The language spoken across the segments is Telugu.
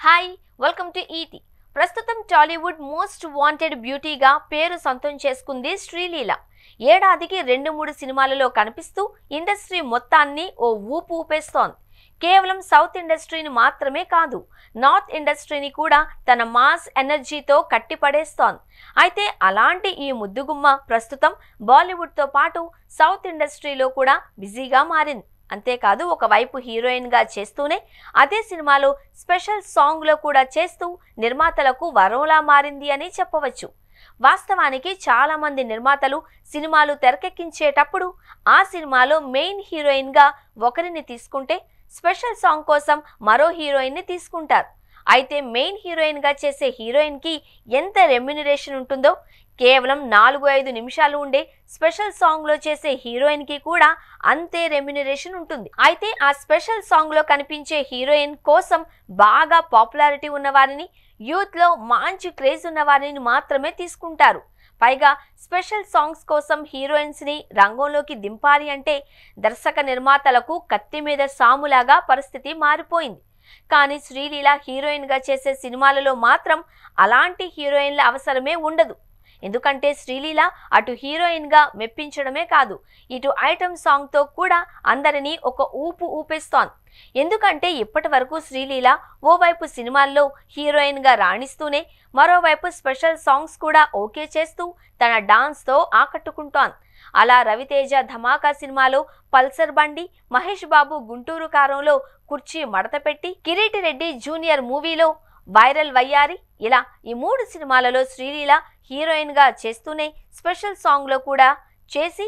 హాయ్ వెల్కమ్ టు ఈటీ. ప్రస్తుతం టాలీవుడ్ మోస్ట్ వాంటెడ్ బ్యూటీగా పేరు సొంతం చేసుకుంది శ్రీలీల. ఏడాదికి 2-3 సినిమాలలో కనిపిస్తూ ఇండస్ట్రీ మొత్తాన్ని ఓ ఊపు ఊపేస్తోంది. కేవలం సౌత్ ఇండస్ట్రీని మాత్రమే కాదు, నార్త్ ఇండస్ట్రీని కూడా తన మాస్ ఎనర్జీతో కట్టిపడేస్తోంది. అయితే అలాంటి ఈ ముద్దుగుమ్మ ప్రస్తుతం బాలీవుడ్తో పాటు సౌత్ ఇండస్ట్రీలో కూడా బిజీగా మారింది. అంతేకాదు, ఒకవైపు హీరోయిన్గా చేస్తూనే అదే సినిమాలో స్పెషల్ సాంగ్లో కూడా చేస్తూ నిర్మాతలకు వరంలా మారింది అని చెప్పవచ్చు. వాస్తవానికి చాలా మంది నిర్మాతలు సినిమాలు తెరకెక్కించేటప్పుడు ఆ సినిమాలో మెయిన్ హీరోయిన్గా ఒకరిని తీసుకుంటే స్పెషల్ సాంగ్ కోసం మరో హీరోయిన్ని తీసుకుంటారు. అయితే మెయిన్ హీరోయిన్గా చేసే హీరోయిన్కి ఎంత రెమ్యునరేషన్ ఉంటుందో, కేవలం 4-5 నిమిషాలు ఉండే స్పెషల్ సాంగ్లో చేసే హీరోయిన్కి కూడా అంతే రెమ్యునరేషన్ ఉంటుంది. అయితే ఆ స్పెషల్ సాంగ్లో కనిపించే హీరోయిన్ కోసం బాగా పాపులారిటీ ఉన్నవారిని, యూత్లో మంచి క్రేజ్ ఉన్నవారిని మాత్రమే తీసుకుంటారు. పైగా స్పెషల్ సాంగ్స్ కోసం హీరోయిన్స్ని రంగంలోకి దింపాలి అంటే దర్శక నిర్మాతలకు కత్తి మీద సాములాగా పరిస్థితి మారిపోయింది. కానీ శ్రీలీల హీరోయిన్గా చేసే సినిమాలలో మాత్రం అలాంటి హీరోయిన్ల అవసరమే ఉండదు. ఎందుకంటే శ్రీలీల అటు హీరోయిన్గా మెప్పించడమే కాదు, ఇటు ఐటమ్ సాంగ్తో కూడా అందరినీ ఒక ఊపు ఊపేస్తోంది. ఎందుకంటే ఇప్పటి వరకు శ్రీలీల ఓవైపు సినిమాల్లో హీరోయిన్గా రాణిస్తూనే మరోవైపు స్పెషల్ సాంగ్స్ కూడా ఓకే చేస్తూ తన డాన్స్తో ఆకట్టుకుంటోంది. అలా రవితేజ ధమాకా సినిమాలో పల్సర్ బండి, మహేష్ బాబు గుంటూరు కారంలో కుర్చీ మడత పెట్టి, కిరీటి రెడ్డి జూనియర్ మూవీలో వైరల్ వయ్యారి, ఇలా ఈ 3 సినిమాలలో శ్రీలీల హీరోయిన్గా చేస్తూనే స్పెషల్ సాంగ్లో కూడా చేసి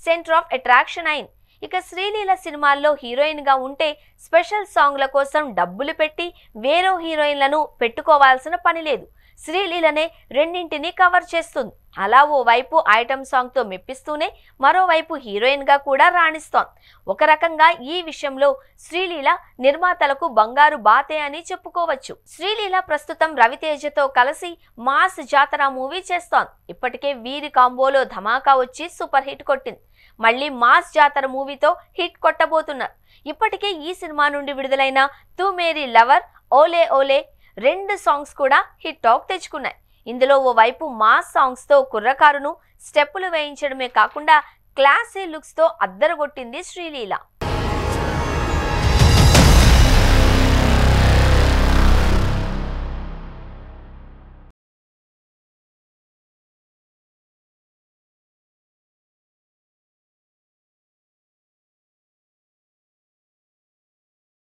సెంటర్ ఆఫ్ అట్రాక్షన్ అయింది. ఇక శ్రీలీల సినిమాల్లో హీరోయిన్గా ఉంటే స్పెషల్ సాంగ్ల కోసం డబ్బులు పెట్టి వేరే హీరోయిన్లను పెట్టుకోవాల్సిన పని లేదు. శ్రీలీలనే రెండింటిని కవర్ చేస్తుంది. అలా ఓవైపు ఐటమ్ సాంగ్తో మెప్పిస్తూనే మరోవైపు హీరోయిన్గా కూడా రాణిస్తోంది. ఒక రకంగా ఈ విషయంలో శ్రీలీల నిర్మాతలకు బంగారు బాతే అని చెప్పుకోవచ్చు. శ్రీలీల ప్రస్తుతం రవితేజతో కలిసి మాస్ జాతర మూవీ చేస్తోంది. ఇప్పటికే వీరి కాంబోలో ధమాకా వచ్చి సూపర్ హిట్ కొట్టింది. మళ్ళీ మాస్ జాతర మూవీతో హిట్ కొట్టబోతున్నారు. ఇప్పటికే ఈ సినిమా నుండి విడుదలైన తూ మేరీ లవర్, ఓలే ఓలే 2 సాంగ్స్ కూడా హిట్ టాక్ తెచ్చుకున్నాయి. ఇందులో ఓవైపు మాస్ సాంగ్స్తో కుర్రకారును స్టెప్పులు వేయించడమే కాకుండా క్లాసీ లుక్స్తో అద్దరగొట్టింది శ్రీలీల.